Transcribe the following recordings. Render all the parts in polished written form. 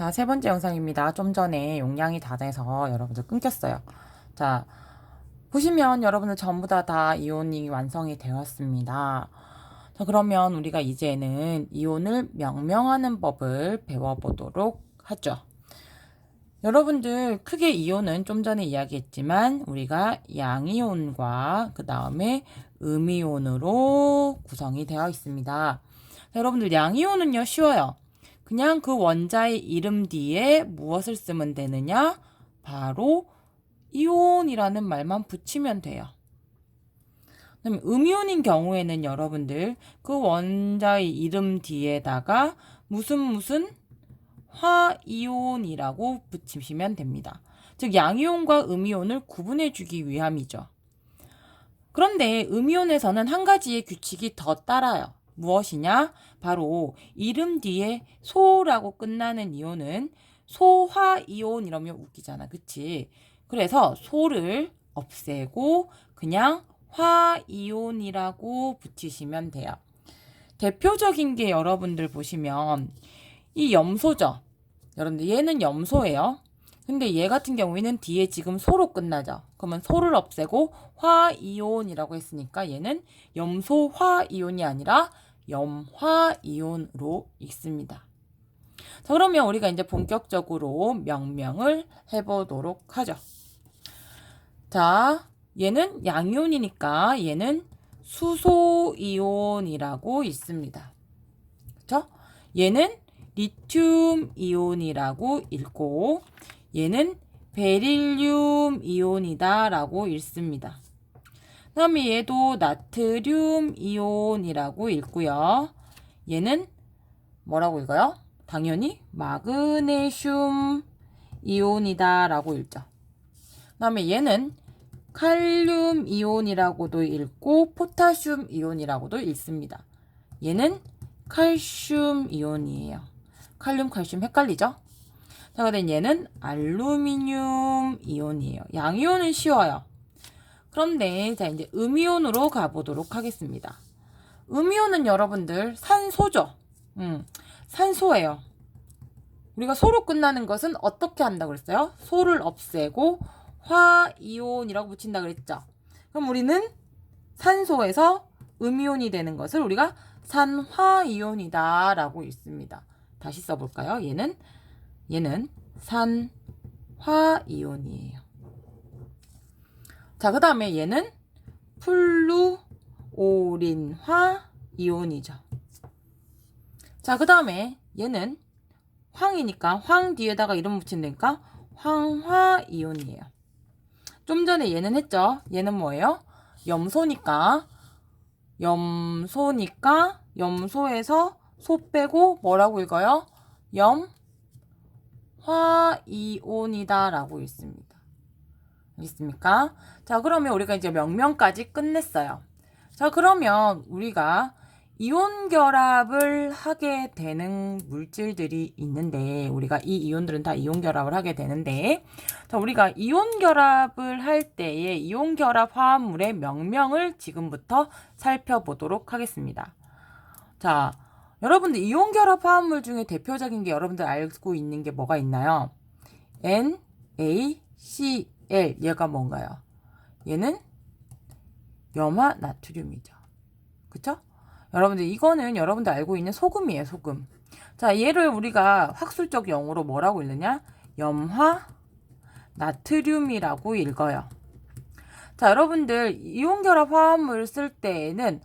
자, 세 번째 영상입니다. 좀 전에 용량이 다 돼서 여러분들 끊겼어요. 자, 보시면 여러분들 전부 다 이온이 완성이 되었습니다. 자, 그러면 우리가 이제는 이온을 명명하는 법을 배워보도록 하죠. 여러분들 크게 이온은 좀 전에 이야기했지만 우리가 양이온과 그 다음에 음이온으로 구성이 되어 있습니다. 자, 여러분들 양이온은요 쉬워요. 그냥 그 원자의 이름 뒤에 무엇을 쓰면 되느냐? 바로 이온이라는 말만 붙이면 돼요. 그다음에 음이온인 경우에는 여러분들 그 원자의 이름 뒤에다가 무슨 화이온이라고 붙이시면 됩니다. 즉 양이온과 음이온을 구분해 주기 위함이죠. 그런데 음이온에서는 한 가지의 규칙이 더 따라요. 무엇이냐? 바로 이름 뒤에 소라고 끝나는 이온은 소화이온 이러면 웃기잖아. 그치? 그래서 소를 없애고 그냥 화이온이라고 붙이시면 돼요. 대표적인 게 여러분들 보시면 이 염소죠. 여러분들 얘는 염소예요. 근데 얘 같은 경우에는 뒤에 지금 소로 끝나죠. 그러면 소를 없애고 화이온이라고 했으니까 얘는 염소화이온이 아니라 염화이온으로 읽습니다. 자, 그러면 우리가 이제 본격적으로 명명을 해보도록 하죠. 자, 얘는 양이온이니까 얘는 수소이온이라고 읽습니다. 그렇죠? 얘는 리튬 이온이라고 읽고 얘는 베릴륨 이온이다 라고 읽습니다. 그 다음에 얘도 나트륨 이온이라고 읽고요. 얘는 뭐라고 읽어요? 당연히 마그네슘 이온이다 라고 읽죠. 그 다음에 얘는 칼륨 이온이라고도 읽고 포타슘 이온이라고도 읽습니다. 얘는 칼슘 이온이에요. 칼륨, 칼슘 헷갈리죠? 자, 그다음 얘는 알루미늄 이온이에요. 양이온은 쉬워요. 그런데 자 이제 음이온으로 가보도록 하겠습니다. 음이온은 여러분들 산소죠. 산소예요. 우리가 소로 끝나는 것은 어떻게 한다고 그랬어요? 소를 없애고 화이온이라고 붙인다 그랬죠. 그럼 우리는 산소에서 음이온이 되는 것을 우리가 산화이온이다 라고 읽습니다. 다시 써볼까요? 얘는 산화이온이에요. 자, 그 다음에 얘는 플루오린화이온이죠. 자, 그 다음에 얘는 황이니까 황 뒤에다가 이름 붙인다니까 황화이온이에요. 좀 전에 얘는 했죠. 얘는 뭐예요? 염소니까 염소에서 소 빼고 뭐라고 읽어요? 염화이온이다 라고 읽습니다. 알겠습니까? 자, 그러면 우리가 이제 명명까지 끝냈어요. 자, 그러면 우리가 이온 결합을 하게 되는 물질들이 있는데 우리가 이 이온들은 다 이온 결합을 하게 되는데 자, 우리가 이온 결합을 할 때의 이온 결합 화합물의 명명을 지금부터 살펴보도록 하겠습니다. 자, 여러분들 이온 결합 화합물 중에 대표적인 게 여러분들 알고 있는 게 뭐가 있나요? NaCl 얘가 뭔가요? 얘는 염화 나트륨이죠. 그쵸? 여러분들 이거는 여러분들 알고 있는 소금이에요. 소금. 자, 얘를 우리가 학술적 용어로 뭐라고 읽느냐? 염화 나트륨이라고 읽어요. 자, 여러분들 이온 결합 화합물을 쓸 때에는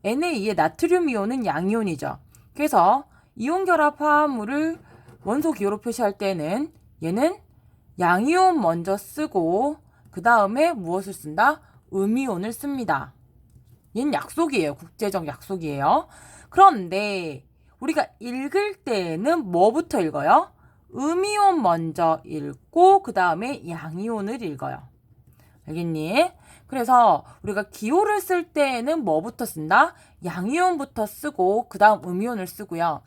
Na2의 나트륨 이온은 양이온이죠. 그래서 이온 결합 화합물을 원소 기호로 표시할 때는 얘는 양이온 먼저 쓰고 그 다음에 무엇을 쓴다? 음이온을 씁니다. 얘는 약속이에요. 국제적 약속이에요. 그런데 우리가 읽을 때는 뭐부터 읽어요? 음이온 먼저 읽고 그 다음에 양이온을 읽어요. 알겠니? 그래서 우리가 기호를 쓸 때는 뭐부터 쓴다? 양이온부터 쓰고 그 다음 음이온을 쓰고요.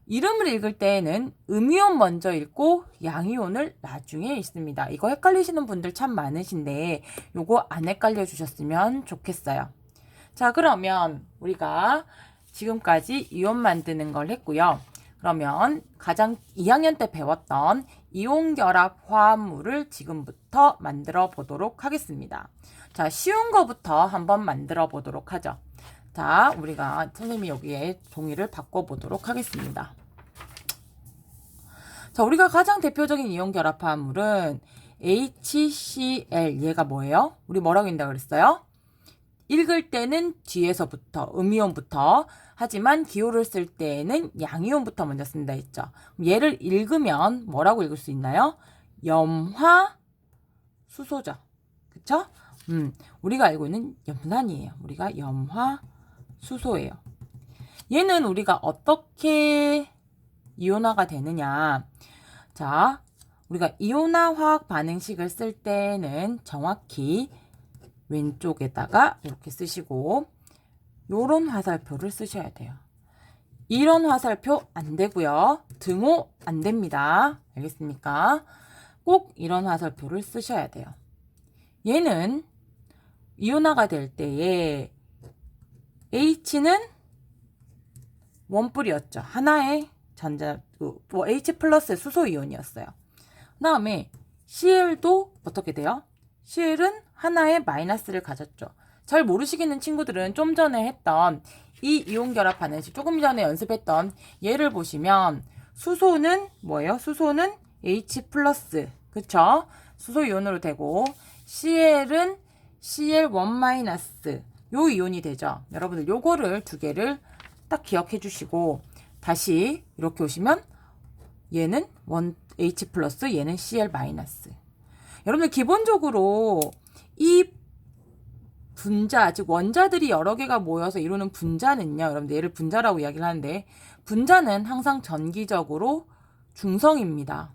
이름을 읽을 때에는 음이온 먼저 읽고 양이온을 나중에 읽습니다. 이거 헷갈리시는 분들 참 많으신데 요거 안 헷갈려 주셨으면 좋겠어요. 자, 그러면 우리가 지금까지 이온 만드는 걸 했고요. 그러면 가장 2학년 때 배웠던 이온결합 화합물을 지금부터 만들어 보도록 하겠습니다. 자, 쉬운 거부터 한번 만들어 보도록 하죠. 자, 우리가 선생님이 여기에 종이를 바꿔보도록 하겠습니다. 자, 우리가 가장 대표적인 이온결합 화합물은 HCl. 얘가 뭐예요? 우리 뭐라고 읽는다고 그랬어요? 읽을 때는 뒤에서부터, 음이온부터, 하지만 기호를 쓸 때에는 양이온부터 먼저 쓴다 했죠. 얘를 읽으면 뭐라고 읽을 수 있나요? 염화수소죠. 그쵸? 우리가 알고 있는 염산이에요. 우리가 염화수소예요. 얘는 우리가 어떻게 이온화가 되느냐. 자, 우리가 이온화 화학 반응식을 쓸 때는 정확히 왼쪽에다가 이렇게 쓰시고 요런 화살표를 쓰셔야 돼요. 이런 화살표 안 되고요. 등호 안 됩니다. 알겠습니까? 꼭 이런 화살표를 쓰셔야 돼요. 얘는 이온화가 될 때에 H는 원뿔이었죠. 하나의 H 플러스의 수소 이온이었어요. 그 다음에 Cl도 어떻게 돼요? Cl은 하나의 마이너스를 가졌죠. 잘 모르시겠는 친구들은 좀 전에 했던 이 이온결합 반응식, 조금 전에 연습했던 얘를 보시면 수소는 뭐예요? 수소는 H 플러스, 그쵸? 수소 이온으로 되고 Cl은 Cl1 마이너스 요 이온이 되죠. 여러분들 요거를 두 개를 딱 기억해 주시고 다시 이렇게 오시면 얘는 H 플러스, 얘는 Cl 마이너스. 여러분들 기본적으로 이 분자, 즉 원자들이 여러 개가 모여서 이루는 분자는요. 여러분들 얘를 분자라고 이야기를 하는데 분자는 항상 전기적으로 중성입니다.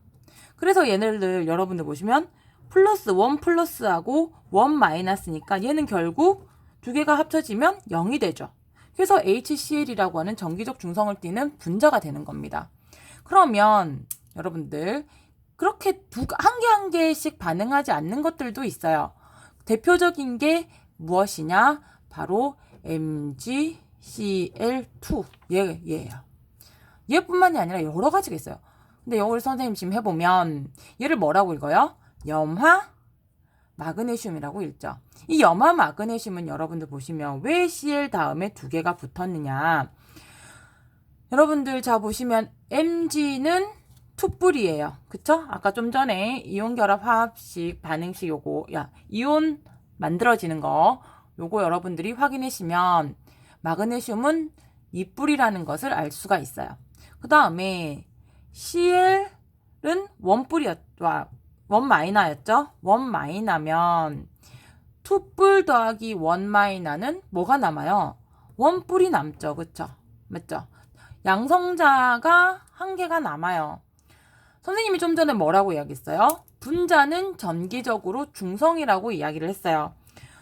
그래서 얘네들 여러분들 보시면 플러스 1 플러스하고 1 마이너스니까 얘는 결국 두 개가 합쳐지면 0이 되죠. 그래서 HCl이라고 하는 전기적 중성을 띠는 분자가 되는 겁니다. 그러면 여러분들 그렇게 한 개씩 반응하지 않는 것들도 있어요. 대표적인 게 무엇이냐? 바로 MgCl2 얘예요. 얘뿐만이 아니라 여러 가지가 있어요. 근데 이걸 선생님 지금 해보면 얘를 뭐라고 읽어요? 염화 마그네슘이라고 읽죠. 이 염화 마그네슘은 여러분들 보시면 왜 Cl 다음에 두 개가 붙었느냐? 여러분들 자 보시면 Mg는 투뿔이에요. 그쵸? 아까 좀 전에 이온결합 화합식 반응식 요거 이온 만들어지는 거 요거 여러분들이 확인하시면 마그네슘은 이뿔이라는 것을 알 수가 있어요. 그 다음에 Cl은 원 마이너였죠? 원 마이너면 투뿔 더하기 원 마이너는 뭐가 남아요? 원뿔이 남죠. 그쵸? 맞죠? 양성자가 한 개가 남아요. 선생님이 좀 전에 뭐라고 이야기했어요? 분자는 전기적으로 중성이라고 이야기를 했어요.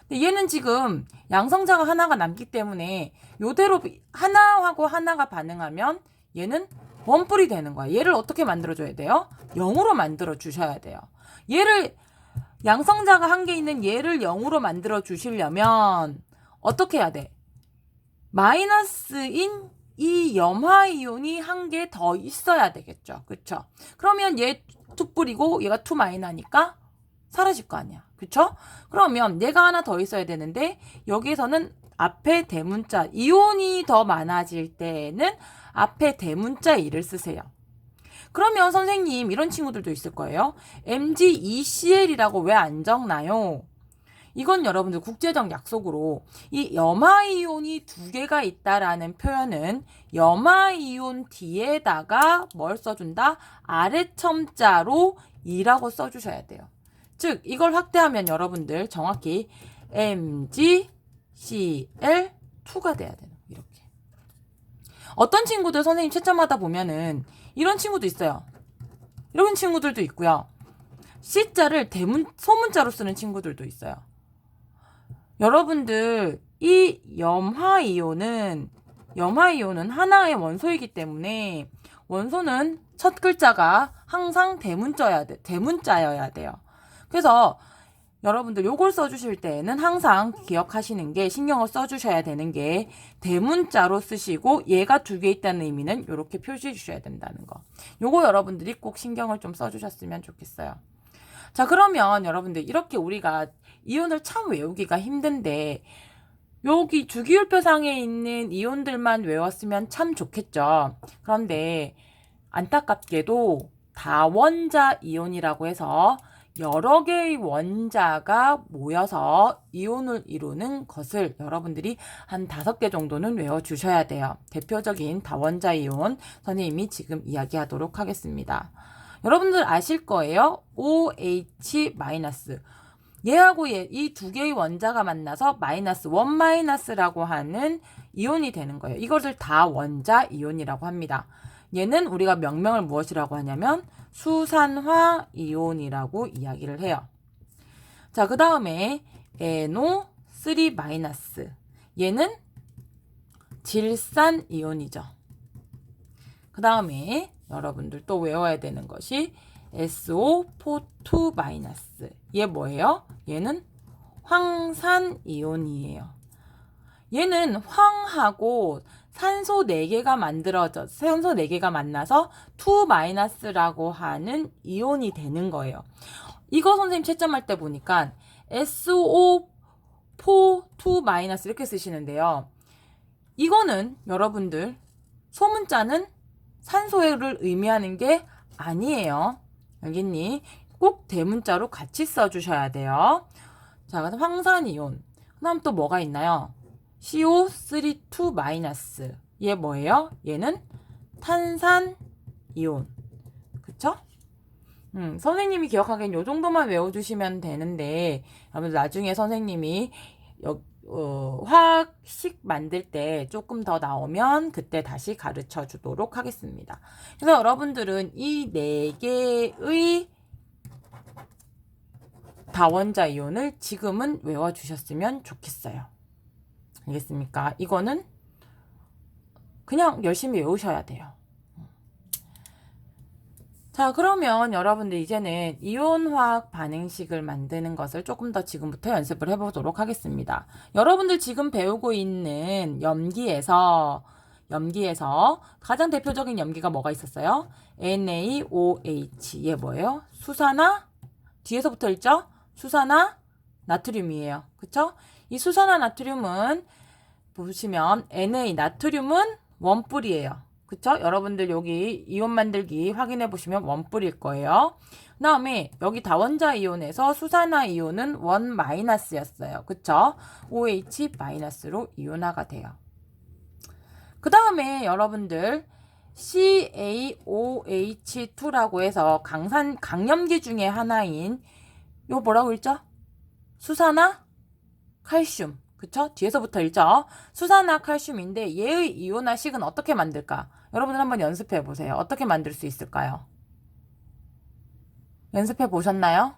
근데 얘는 지금 양성자가 하나가 남기 때문에 요대로 하나하고 하나가 반응하면 얘는 원뿔이 되는 거야. 얘를 어떻게 만들어줘야 돼요? 0으로 만들어 주셔야 돼요. 얘를 양성자가 한 개 있는 얘를 0으로 만들어 주시려면 어떻게 해야 돼? 마이너스인 이 염화이온이 한 개 더 있어야 되겠죠. 그쵸? 그러면 얘 투뿔이고 얘가 투 마이너니까 사라질 거 아니야. 그쵸? 그러면 얘가 하나 더 있어야 되는데 여기에서는 앞에 대문자 이온이 더 많아질 때는 앞에 대문자 1을 쓰세요. 그러면 선생님 이런 친구들도 있을 거예요. MgECl이라고 왜 안 적나요? 이건 여러분들 국제적 약속으로 이 염화이온이 두 개가 있다라는 표현은 염화이온 뒤에다가 뭘 써준다? 아래 첨자로 2라고 써주셔야 돼요. 즉 이걸 확대하면 여러분들 정확히 MgCl2가 돼야 되는 이렇게. 어떤 친구들 선생님 채점하다 보면은 이런 친구도 있어요. 이런 친구들도 있고요. C자를 소문자로 쓰는 친구들도 있어요. 여러분들 이 염화이온은 하나의 원소이기 때문에 원소는 첫 글자가 항상 대문자여야 돼요. 그래서 여러분들 요걸 써주실 때에는 항상 기억하시는 게, 신경을 써주셔야 되는 게, 대문자로 쓰시고 얘가 두 개 있다는 의미는 이렇게 표시해 주셔야 된다는 거. 요거 여러분들이 꼭 신경을 좀 써주셨으면 좋겠어요. 자, 그러면 여러분들 이렇게 우리가 이온을 참 외우기가 힘든데 여기 주기율표상에 있는 이온들만 외웠으면 참 좋겠죠. 그런데 안타깝게도 다원자 이온이라고 해서 여러 개의 원자가 모여서 이온을 이루는 것을 여러분들이 한 5개 정도는 외워주셔야 돼요. 대표적인 다원자 이온 선생님이 지금 이야기하도록 하겠습니다. 여러분들 아실 거예요. OH-. 얘하고 얘, 이 두 개의 원자가 만나서 원 마이너스라고 하는 이온이 되는 거예요. 이것을 다원자 이온이라고 합니다. 얘는 우리가 명명을 무엇이라고 하냐면 수산화 이온이라고 이야기를 해요. 자, 그 다음에 NO3-. 얘는 질산 이온이죠. 그 다음에 여러분들 또 외워야 되는 것이 SO42-. 얘 뭐예요? 얘는 황산 이온이에요. 얘는 황하고 산소 4개가 산소 4개가 만나서 2-라고 하는 이온이 되는 거예요. 이거 선생님 채점할 때 보니까 SO42- 이렇게 쓰시는데요. 이거는 여러분들 소문자는 산소를 의미하는 게 아니에요. 알겠니? 꼭 대문자로 같이 써주셔야 돼요. 자, 그래서 황산이온. 그 다음 또 뭐가 있나요? CO32-. 얘 뭐예요? 얘는 탄산이온. 그쵸? 선생님이 기억하기엔 요 정도만 외워주시면 되는데, 여러분 나중에 선생님이 화학식 만들 때 조금 더 나오면 그때 다시 가르쳐 주도록 하겠습니다. 그래서 여러분들은 이 4개의 다원자 이온을 지금은 외워주셨으면 좋겠어요. 알겠습니까? 이거는 그냥 열심히 외우셔야 돼요. 자, 그러면 여러분들 이제는 이온화학 반응식을 만드는 것을 조금 더 지금부터 연습을 해보도록 하겠습니다. 여러분들 지금 배우고 있는 염기에서 가장 대표적인 염기가 뭐가 있었어요? NaOH. 얘 뭐예요? 수산화, 뒤에서부터 읽죠? 수산화 나트륨이에요. 그쵸? 이 수산화 나트륨은 보시면 Na 나트륨은 원뿔이에요. 그쵸? 여러분들 여기 이온 만들기 확인해 보시면 원뿔일 거예요. 그 다음에 여기 다원자 이온에서 수산화 이온은 원 마이너스였어요. 그쵸? OH-로 이온화가 돼요. 그 다음에 여러분들 CaOH2라고 해서 강염기 중에 하나인 요 뭐라고 읽죠? 수산화 칼슘. 그쵸? 뒤에서부터 읽죠? 수산화 칼슘인데 얘의 이온화식은 어떻게 만들까? 여러분들 한번 연습해 보세요. 어떻게 만들 수 있을까요? 연습해 보셨나요?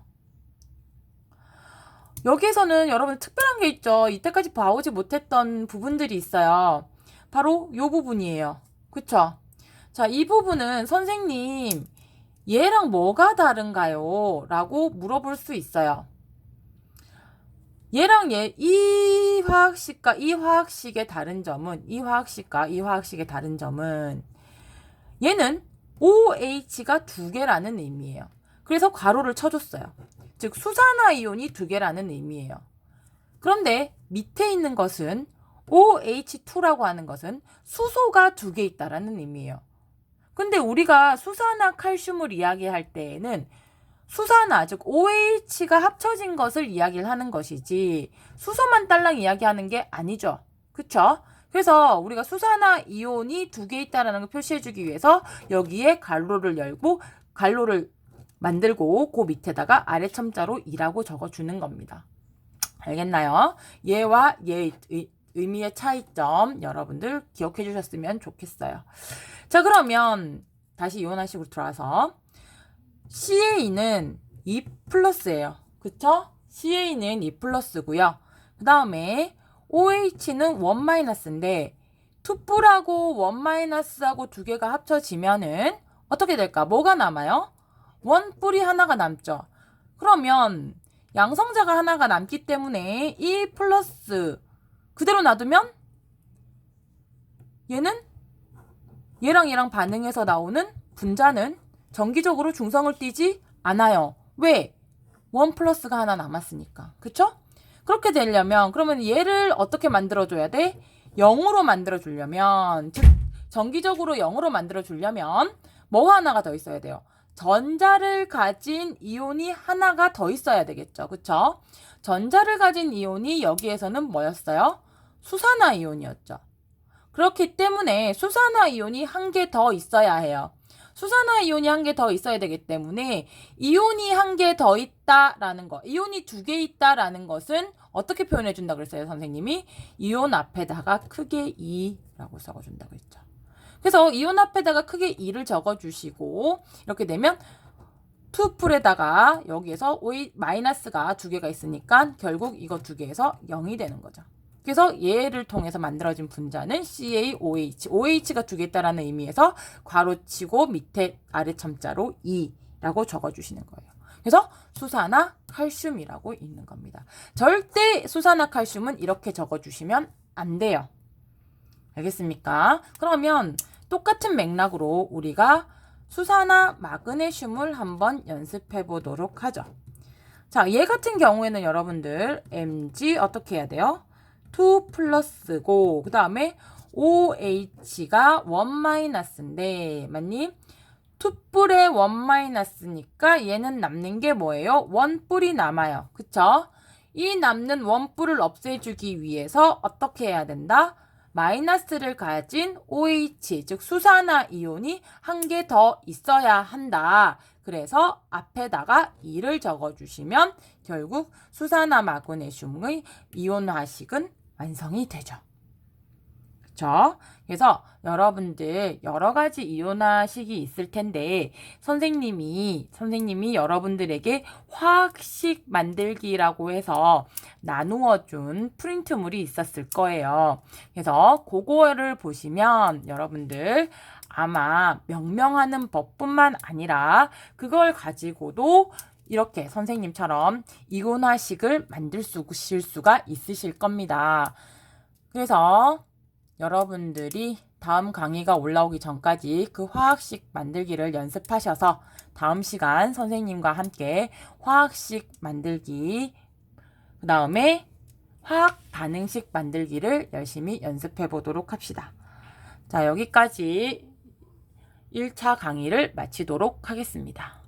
여기에서는 여러분 특별한 게 있죠. 이때까지 봐오지 못했던 부분들이 있어요. 바로 요 부분이에요. 그쵸? 자, 이 부분은 선생님 얘랑 뭐가 다른가요? 라고 물어볼 수 있어요. 얘랑 이 화학식과 이 화학식의 다른 점은 얘는 OH가 2개라는 의미예요. 그래서 괄호를 쳐줬어요. 즉 수산화 이온이 2개라는 의미예요. 그런데 밑에 있는 것은 OH2라고 하는 것은 수소가 2개 있다라는 의미예요. 근데 우리가 수산화 칼슘을 이야기할 때에는 수산화, 즉 OH가 합쳐진 것을 이야기를 하는 것이지 수소만 딸랑 이야기하는 게 아니죠. 그쵸? 그래서 우리가 수산화 이온이 2개 있다는 걸 표시해주기 위해서 여기에 괄호를 열고 괄호를 만들고 그 밑에다가 아래 첨자로 2라고 적어주는 겁니다. 알겠나요? 얘와 얘의 의미의 차이점 여러분들 기억해 주셨으면 좋겠어요. 자, 그러면 다시 이온화식으로 들어와서 CA는 2+예요. 그쵸? CA는 2+고요. 그 다음에 OH는 1-인데 2+하고 1-하고 2개가 합쳐지면은 어떻게 될까? 뭐가 남아요? 원뿔이 하나가 남죠. 그러면 양성자가 하나가 남기 때문에 1 플러스 그대로 놔두면 얘는 얘랑 얘랑 반응해서 나오는 분자는 정기적으로 중성을 띠지 않아요. 왜? 1 플러스가 하나 남았으니까. 그쵸? 그렇게 되려면 그러면 얘를 어떻게 만들어줘야 돼? 0으로 만들어주려면, 즉 정기적으로 0으로 만들어주려면 뭐 하나가 더 있어야 돼요? 전자를 가진 이온이 하나가 더 있어야 되겠죠. 그쵸? 전자를 가진 이온이 여기에서는 뭐였어요? 수산화 이온이었죠. 그렇기 때문에 수산화 이온이 한 개 더 있어야 해요. 수산화 이온이 한 개 더 있어야 되기 때문에 이온이 한 개 더 있다라는 거, 이온이 2개 있다라는 것은 어떻게 표현해 준다고 그랬어요, 선생님이? 이온 앞에다가 크게 2라고 적어준다고 했죠. 그래서 이온 앞에다가 크게 2를 적어주시고 이렇게 되면 2풀에다가 여기에서 OH 마이너스가 2개가 있으니까 결국 이거 2개에서 0이 되는 거죠. 그래서 얘를 통해서 만들어진 분자는 CaOH, OH가 2개 있다라는 의미에서 괄호치고 밑에 아래 첨자로 2라고 적어주시는 거예요. 그래서 수산화 칼슘이라고 있는 겁니다. 절대 수산화 칼슘은 이렇게 적어주시면 안 돼요. 알겠습니까? 그러면 똑같은 맥락으로 우리가 수산화 마그네슘을 한번 연습해 보도록 하죠. 자, 얘 같은 경우에는 여러분들 Mg 어떻게 해야 돼요? 2 플러스고 그 다음에 OH가 1 마이너스인데 맞니? 2뿔에 1 마이너스니까 얘는 남는 게 뭐예요? 1뿔이 남아요. 그쵸? 이 남는 1뿔을 없애주기 위해서 어떻게 해야 된다? 마이너스를 가진 OH, 즉 수산화 이온이 한 개 더 있어야 한다. 그래서 앞에다가 2를 적어주시면 결국 수산화 마그네슘의 이온화식은 완성이 되죠. 그쵸? 그래서 여러분들 여러 가지 이온화식이 있을 텐데 선생님이 여러분들에게 화학식 만들기라고 해서 나누어 준 프린트물이 있었을 거예요. 그래서 그거를 보시면 여러분들 아마 명명하는 법뿐만 아니라 그걸 가지고도 이렇게 선생님처럼 이온화식을 만드실 수가 있으실 겁니다. 그래서 여러분들이 다음 강의가 올라오기 전까지 그 화학식 만들기를 연습하셔서 다음 시간 선생님과 함께 화학식 만들기, 그 다음에 화학 반응식 만들기를 열심히 연습해 보도록 합시다. 자, 여기까지 1차 강의를 마치도록 하겠습니다.